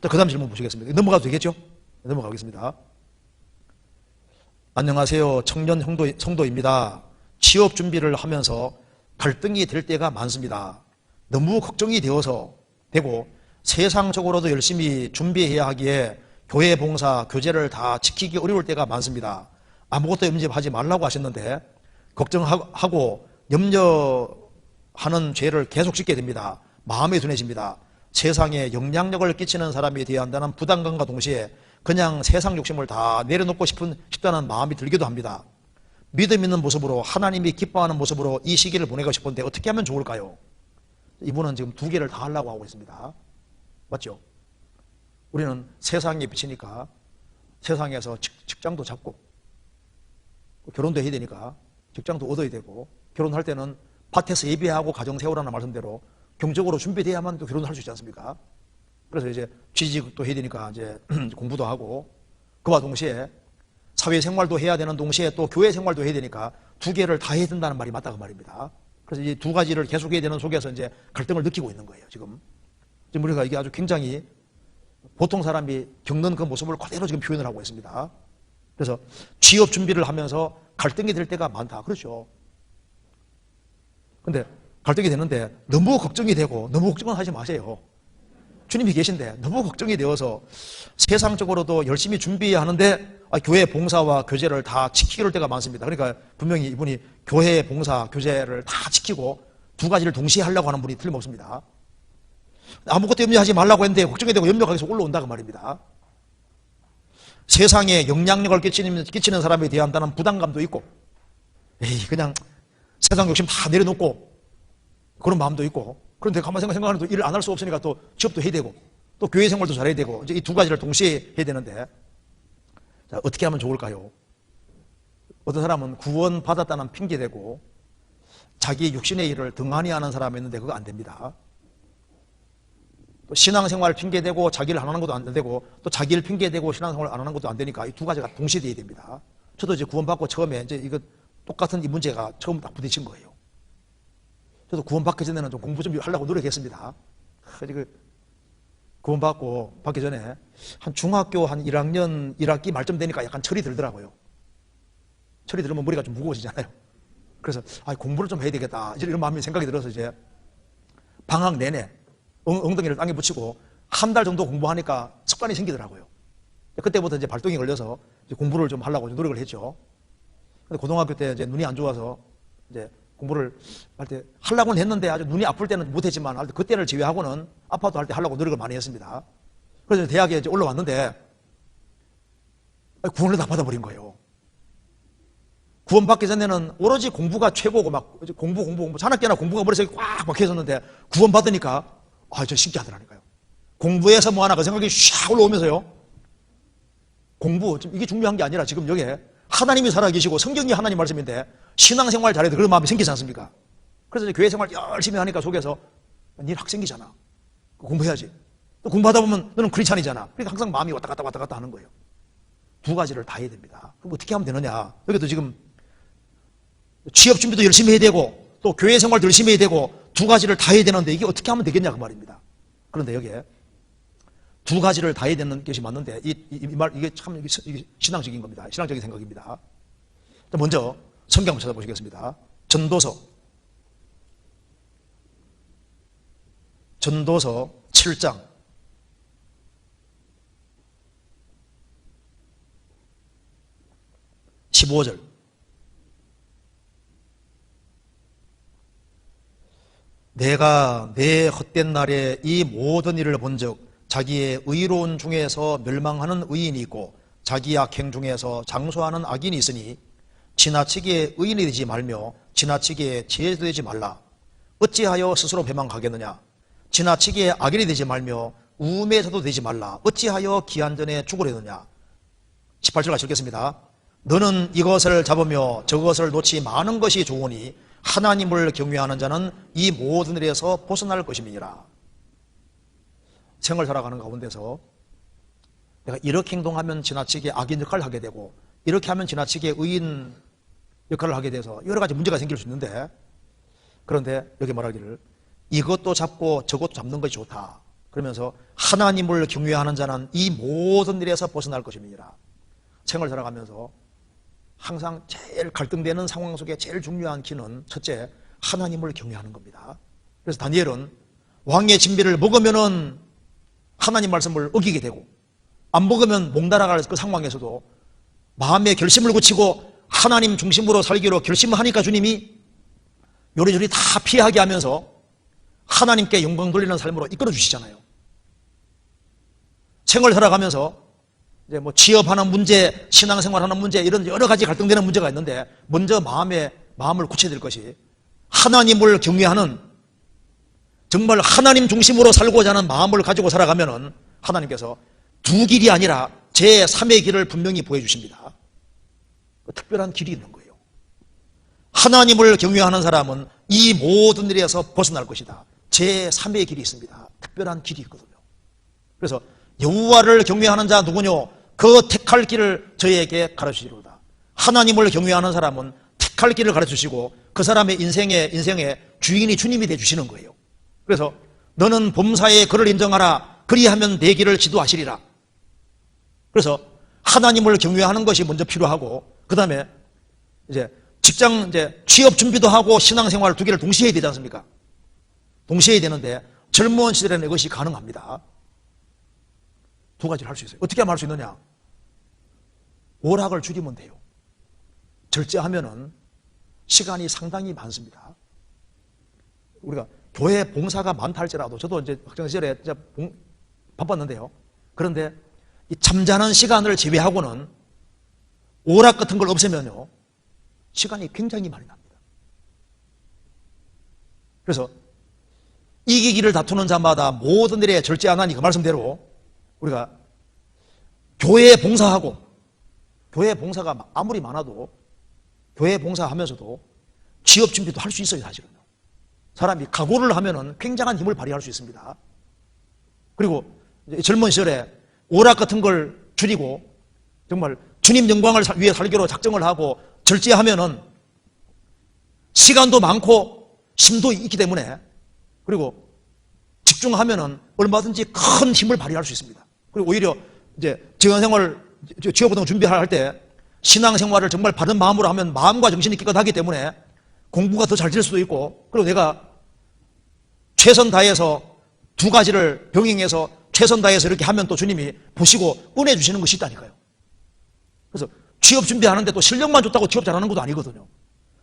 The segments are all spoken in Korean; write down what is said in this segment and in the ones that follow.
자, 그 다음 질문 보시겠습니다. 넘어가도 되겠죠? 넘어가겠습니다. 안녕하세요. 청년 성도입니다. 취업 준비를 하면서 갈등이 될 때가 많습니다. 너무 걱정이 되고 세상적으로도 열심히 준비해야 하기에 교회 봉사, 교제를 다 지키기 어려울 때가 많습니다. 아무것도 염려하지 말라고 하셨는데 걱정하고 염려하는 죄를 계속 짓게 됩니다. 마음이 둔해집니다. 세상에 영향력을 끼치는 사람이 되어야 한다는 부담감과 동시에 그냥 세상 욕심을 다 내려놓고 싶다는 마음이 들기도 합니다. 믿음 있는 모습으로 하나님이 기뻐하는 모습으로 이 시기를 보내고 싶은데 어떻게 하면 좋을까요? 이분은 지금 두 개를 다 하려고 하고 있습니다. 맞죠? 우리는 세상에 비치니까 세상에서 직장도 잡고 결혼도 해야 되니까 직장도 얻어야 되고 결혼할 때는 밭에서 예비하고 가정 세우라는 말씀대로 경적으로 준비돼야만 또 결혼을 할 수 있지 않습니까? 그래서 이제 취직도 해야 되니까 이제 공부도 하고 그와 동시에 사회생활도 해야 되는 동시에 또 교회 생활도 해야 되니까 두 개를 다 해야 된다는 말이 맞다고 말입니다. 그래서 이 두 가지를 계속 해야 되는 속에서 이제 갈등을 느끼고 있는 거예요, 지금. 지금 우리가 이게 아주 굉장히 보통 사람이 겪는 그 모습을 그대로 지금 표현을 하고 있습니다. 그래서 취업 준비를 하면서 갈등이 될 때가 많다. 그렇죠. 근데 갈등이 되는데 너무 걱정이 되고 너무 걱정은 하지 마세요. 주님이 계신데 너무 걱정이 되어서 세상적으로도 열심히 준비해야 하는데 교회 봉사와 교제를 다 지키려할 때가 많습니다. 그러니까 분명히 이분이 교회 봉사, 교제를 다 지키고 두 가지를 동시에 하려고 하는 분이 틀림없습니다. 아무것도 염려하지 말라고 했는데 걱정이 되고 염려가 계속 올라온다고 말입니다. 세상에 영향력을 끼치는 사람에 대한 한다는 부담감도 있고 그냥 세상 욕심 다 내려놓고 그런 마음도 있고 그런데 가만히 생각하면 또 일을 안 할 수 없으니까 또 취업도 해야 되고 또 교회 생활도 잘해야 되고 이제 이 두 가지를 동시에 해야 되는데 자, 어떻게 하면 좋을까요? 어떤 사람은 구원 받았다는 핑계대고 자기 육신의 일을 등한히 하는 사람이 있는데 그거 안 됩니다. 또 신앙생활을 핑계대고 자기를 안 하는 것도 안 되고 또 자기를 핑계대고 신앙생활을 안 하는 것도 안 되니까 이 두 가지가 동시에 돼야 됩니다. 저도 이제 구원받고 처음에 이제 이거 똑같은 이 문제가 처음 딱 부딪힌 거예요. 저도 구원받기 전에는 좀 공부 좀 하려고 노력했습니다. 구원받기 전에 한 중학교 한 1학년 1학기 말쯤 되니까 약간 철이 들더라고요. 철이 들으면 머리가 좀 무거워지잖아요. 그래서 공부를 좀 해야 되겠다 이런 마음이 생각이 들어서 이제 방학 내내 엉덩이를 땅에 붙이고 한 달 정도 공부하니까 습관이 생기더라고요. 그때부터 이제 발동이 걸려서 이제 공부를 좀 하려고 노력을 했죠. 근데 고등학교 때 이제 눈이 안 좋아서 이제 공부를 할 때 하려고는 했는데 아주 눈이 아플 때는 못했지만 할 때 그때를 제외하고는 아파도 할 때 하려고 노력을 많이 했습니다. 그래서 대학에 이제 올라왔는데 구원을 다 받아버린 거예요. 구원받기 전에는 오로지 공부가 최고고 막 공부 자나깨나 공부가 머릿속에 꽉 박혀있었는데 구원받으니까 저 신기하더라니까요. 공부해서 뭐 하나 그 생각이 샥 올라오면서요. 공부 이게 중요한 게 아니라 지금 여기에 하나님이 살아계시고 성경이 하나님 말씀인데 신앙생활 잘해도 그런 마음이 생기지 않습니까? 그래서 이제 교회 생활 열심히 하니까 속에서 니 학생이잖아. 공부해야지. 또 공부하다 보면 너는 크리스찬이잖아. 그러니까 항상 마음이 왔다 갔다 하는 거예요. 두 가지를 다 해야 됩니다. 그럼 어떻게 하면 되느냐? 여기도 지금 취업 준비도 열심히 해야 되고 또 교회 생활도 열심히 해야 되고 두 가지를 다 해야 되는데 이게 어떻게 하면 되겠냐 그 말입니다. 그런데 여기에 두 가지를 다 해야 되는 것이 맞는데 이게 참 이게 신앙적인 겁니다. 신앙적인 생각입니다. 먼저 성경 한번 찾아보시겠습니다. 전도서 7장 15절 내가 내 헛된 날에 이 모든 일을 본즉 자기의 의로운 중에서 멸망하는 의인이 있고 자기 악행 중에서 장수하는 악인이 있으니 지나치게 의인이 되지 말며 지나치게 지혜되지 말라. 어찌하여 스스로 배망하겠느냐? 지나치게 악인이 되지 말며 우매자도 되지 말라. 어찌하여 기한전에 죽으려느냐? 18절 같이 읽겠습니다. 너는 이것을 잡으며 저것을 놓지 마는 것이 좋으니 하나님을 경외하는 자는 이 모든 일에서 벗어날 것임이니라. 생활 살아가는 가운데서 내가 이렇게 행동하면 지나치게 악인 역할을 하게 되고 이렇게 하면 지나치게 의인 역할을 하게 돼서 여러 가지 문제가 생길 수 있는데 그런데 여기 말하기를 이것도 잡고 저것도 잡는 것이 좋다. 그러면서 하나님을 경외하는 자는 이 모든 일에서 벗어날 것입니다. 생을 살아가면서 항상 제일 갈등되는 상황 속에 제일 중요한 키는 첫째, 하나님을 경외하는 겁니다. 그래서 다니엘은 왕의 진비를 먹으면은 하나님 말씀을 어기게 되고 안 먹으면 몽달아갈 그 상황에서도 마음의 결심을 굳히고 하나님 중심으로 살기로 결심하니까 주님이 요리조리 다 피하게 하면서 하나님께 영광 돌리는 삶으로 이끌어 주시잖아요. 생을 살아가면서 이제 뭐 취업하는 문제, 신앙생활하는 문제, 이런 여러 가지 갈등되는 문제가 있는데 먼저 마음을 굳혀야 될 것이 하나님을 경외하는, 정말 하나님 중심으로 살고자 하는 마음을 가지고 살아가면은 하나님께서 두 길이 아니라 제3의 길을 분명히 보여주십니다. 특별한 길이 있는 거예요. 하나님을 경외하는 사람은 이 모든 일에서 벗어날 것이다. 제3의 길이 있습니다. 특별한 길이 있거든요. 그래서 여호와를 경외하는 자 누구뇨? 그 택할 길을 저희에게 가르치시리로다. 하나님을 경외하는 사람은 택할 길을 가르치시고 그 사람의 인생의 주인이 주님이 되주시는 거예요. 그래서 너는 범사에 그를 인정하라. 그리하면 내 길을 지도하시리라. 그래서 하나님을 경외하는 것이 먼저 필요하고, 그 다음에 이제 취업 준비도 하고 신앙생활 두 개를 동시에 해야 되지 않습니까? 동시에 해야 되는데 젊은 시절에는 이것이 가능합니다. 두 가지를 할 수 있어요. 어떻게 하면 할 수 있느냐? 오락을 줄이면 돼요. 절제하면은 시간이 상당히 많습니다. 우리가 교회 봉사가 많다 할지라도 저도 이제 학창 시절에 진짜 바빴는데요. 그런데 이 잠자는 시간을 제외하고는 오락 같은 걸 없애면요, 시간이 굉장히 많이 납니다. 그래서 이기기를 다투는 자마다 모든 일에 절제하나니 그 말씀대로 우리가 교회 봉사하고, 교회 봉사가 아무리 많아도 교회 봉사하면서도 취업 준비도 할 수 있어요. 사실은요. 사람이 각오를 하면은 굉장한 힘을 발휘할 수 있습니다. 그리고 젊은 시절에 오락 같은 걸 줄이고 정말 주님 영광을 위해 살기로 작정을 하고 절제하면은 시간도 많고 힘도 있기 때문에, 그리고 집중하면은 얼마든지 큰 힘을 발휘할 수 있습니다. 그리고 오히려 이제 직원생활, 취업 같은 거 준비할 때 신앙생활을 정말 바른 마음으로 하면 마음과 정신이 깨끗하기 때문에 공부가 더 잘 될 수도 있고, 그리고 내가 최선 다해서 두 가지를 병행해서 최선 다해서 이렇게 하면 또 주님이 보시고 은혜 주시는 것이 있다니까요. 그래서 취업 준비하는데 또 실력만 좋다고 취업 잘하는 것도 아니거든요.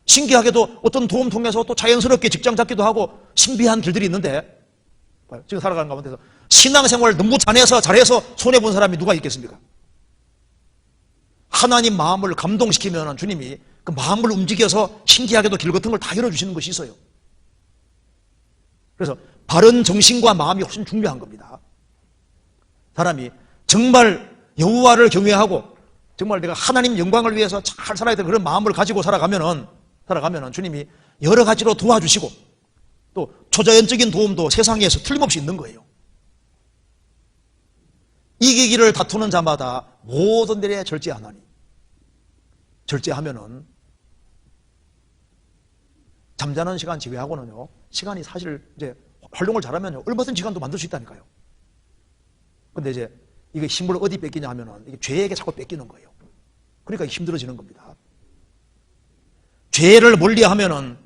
신기하게도 어떤 도움 통해서 또 자연스럽게 직장 잡기도 하고 신비한 길들이 있는데, 지금 살아가는 가운데서 신앙생활 너무 잘해서 손해본 사람이 누가 있겠습니까? 하나님 마음을 감동시키면 주님이 그 마음을 움직여서 신기하게도 길 같은 걸 다 열어주시는 것이 있어요. 그래서 바른 정신과 마음이 훨씬 중요한 겁니다. 사람이 정말 여호와를 경외하고 정말 내가 하나님 영광을 위해서 잘 살아야 되는 그런 마음을 가지고 살아가면은 주님이 여러 가지로 도와주시고 또 초자연적인 도움도 세상에서 틀림없이 있는 거예요. 이기기를 다투는 자마다 모든 일에 절제하나니, 절제하면은 잠자는 시간 제외하고는요, 시간이 사실 이제 활동을 잘하면요, 얼마든지 시간도 만들 수 있다니까요. 근데 이제 이게 힘을 어디 뺏기냐 하면은 이게 죄에게 자꾸 뺏기는 거예요. 그러니까 힘들어지는 겁니다. 죄를 멀리 하면은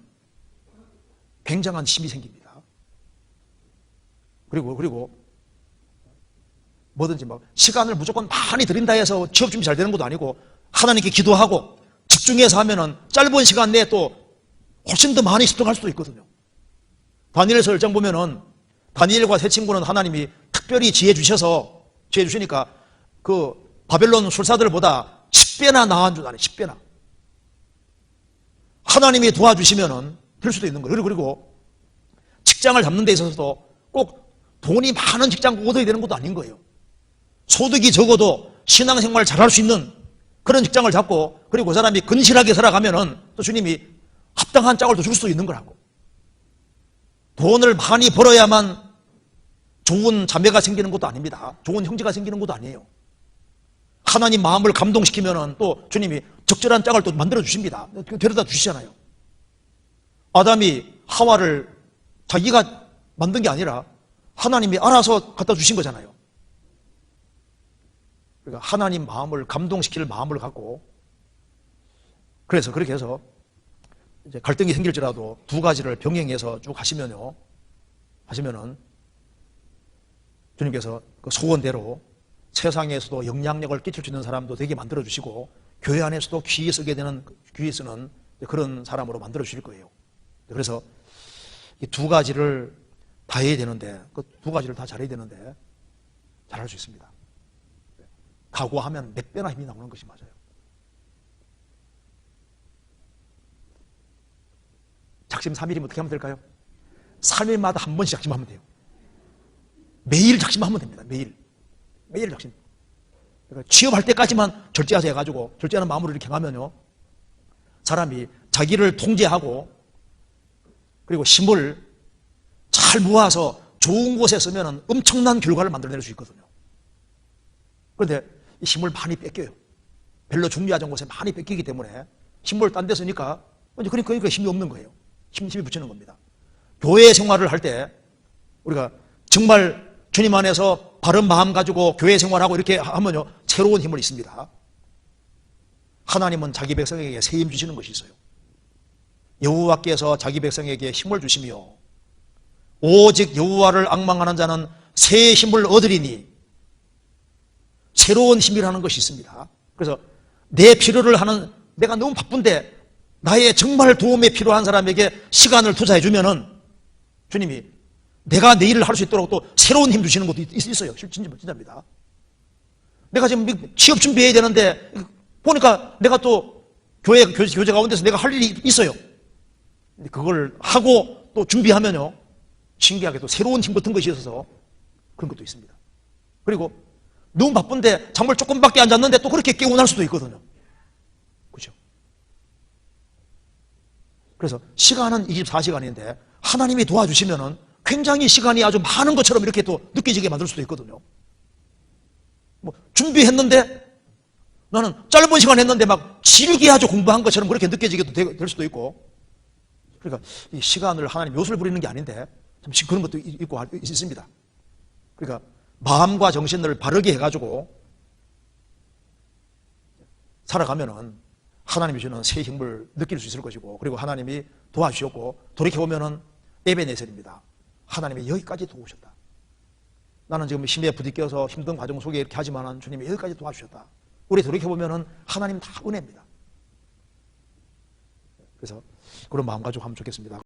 굉장한 힘이 생깁니다. 그리고 뭐든지 막 시간을 무조건 많이 들인다 해서 취업 준비 잘 되는 것도 아니고, 하나님께 기도하고 집중해서 하면은 짧은 시간 내에 또 훨씬 더 많이 집중할 수도 있거든요. 다니엘서 1장 보면은 다니엘과 세 친구는 하나님이 특별히 지혜 주시니까 그 바벨론 술사들보다 10배나 나은 줄 아네. 10배나. 하나님이 도와주시면은 될 수도 있는 거예요. 그리고 직장을 잡는 데 있어서도 꼭 돈이 많은 직장 얻어야 되는 것도 아닌 거예요. 소득이 적어도 신앙생활 잘할 수 있는 그런 직장을 잡고, 그리고 그 사람이 근실하게 살아가면은 또 주님이 합당한 짝을 또 줄 수도 있는 거라고. 돈을 많이 벌어야만 좋은 자매가 생기는 것도 아닙니다. 좋은 형제가 생기는 것도 아니에요. 하나님 마음을 감동시키면은 또 주님이 적절한 짝을 또 만들어 주십니다. 데려다 주시잖아요. 아담이 하와를 자기가 만든 게 아니라 하나님이 알아서 갖다 주신 거잖아요. 그러니까 하나님 마음을 감동시킬 마음을 갖고, 그래서 그렇게 해서 이제 갈등이 생길지라도 두 가지를 병행해서 쭉 하시면은 주님께서 그 소원대로 세상에서도 영향력을 끼칠 수 있는 사람도 되게 만들어 주시고, 교회 안에서도 귀 쓰는 그런 사람으로 만들어 주실 거예요. 그래서 이 두 가지를 다 해야 되는데, 그 두 가지를 다 잘해야 되는데 잘할 수 있습니다. 각오하면 몇 배나 힘이 나오는 것이 맞아요. 작심 3일이면 어떻게 하면 될까요? 3일마다 한 번씩 작심하면 돼요. 매일 작심하면 됩니다. 매일 작심. 그러니까 취업할 때까지만 절제하자 해가지고, 절제하는 마음으로 이렇게 하면요, 사람이 자기를 통제하고 그리고 힘을 잘 모아서 좋은 곳에 쓰면 엄청난 결과를 만들어낼 수 있거든요. 그런데 이 힘을 많이 뺏겨요. 별로 중요하지 않은 곳에 많이 뺏기기 때문에 힘을 딴 데 쓰니까 그러니까 힘이 없는 거예요. 힘이 붙이는 겁니다. 교회 생활을 할 때 우리가 정말 주님 안에서 바른 마음 가지고 교회 생활하고 이렇게 하면요, 새로운 힘을 있습니다. 하나님은 자기 백성에게 새 힘 주시는 것이 있어요. 여호와께서 자기 백성에게 힘을 주시며 오직 여호와를 앙망하는 자는 새 힘을 얻으리니, 새로운 힘이라는 것이 있습니다. 그래서 내 필요를 하는, 내가 너무 바쁜데 나의 정말 도움에 필요한 사람에게 시간을 투자해 주면은 주님이 내가 내 일을 할 수 있도록 또 새로운 힘 주시는 것도 있어요. 진짜입니다. 내가 지금 취업 준비해야 되는데 보니까 내가 또 교제 가운데서 내가 할 일이 있어요. 그걸 하고 또 준비하면요, 신기하게도 새로운 힘 같은 것이 있어서 그런 것도 있습니다. 그리고 너무 바쁜데 잠을 조금밖에 안 잤는데 또 그렇게 깨어날 수도 있거든요. 그렇죠? 그래서 시간은 24시간인데 하나님이 도와주시면은 굉장히 시간이 아주 많은 것처럼 이렇게 또 느껴지게 만들 수도 있거든요. 뭐 준비했는데 나는 짧은 시간 했는데 막 길게 아주 공부한 것처럼 그렇게 느껴지게 될 수도 있고. 그러니까 이 시간을 하나님 묘수를 부리는 게 아닌데 참 그런 것도 있습니다. 그러니까 마음과 정신을 바르게 해가지고 살아가면은 하나님이 주는 새 힘을 느낄 수 있을 것이고, 그리고 하나님이 도와주셨고, 돌이켜보면은 에베네셀입니다. 하나님이 여기까지 도우셨다. 나는 지금 힘에 부딪혀서 힘든 과정 속에 이렇게 하지만은 주님이 여기까지 도와주셨다. 우리 돌이켜보면은 하나님 다 은혜입니다. 그래서 그런 마음 가지고 하면 좋겠습니다.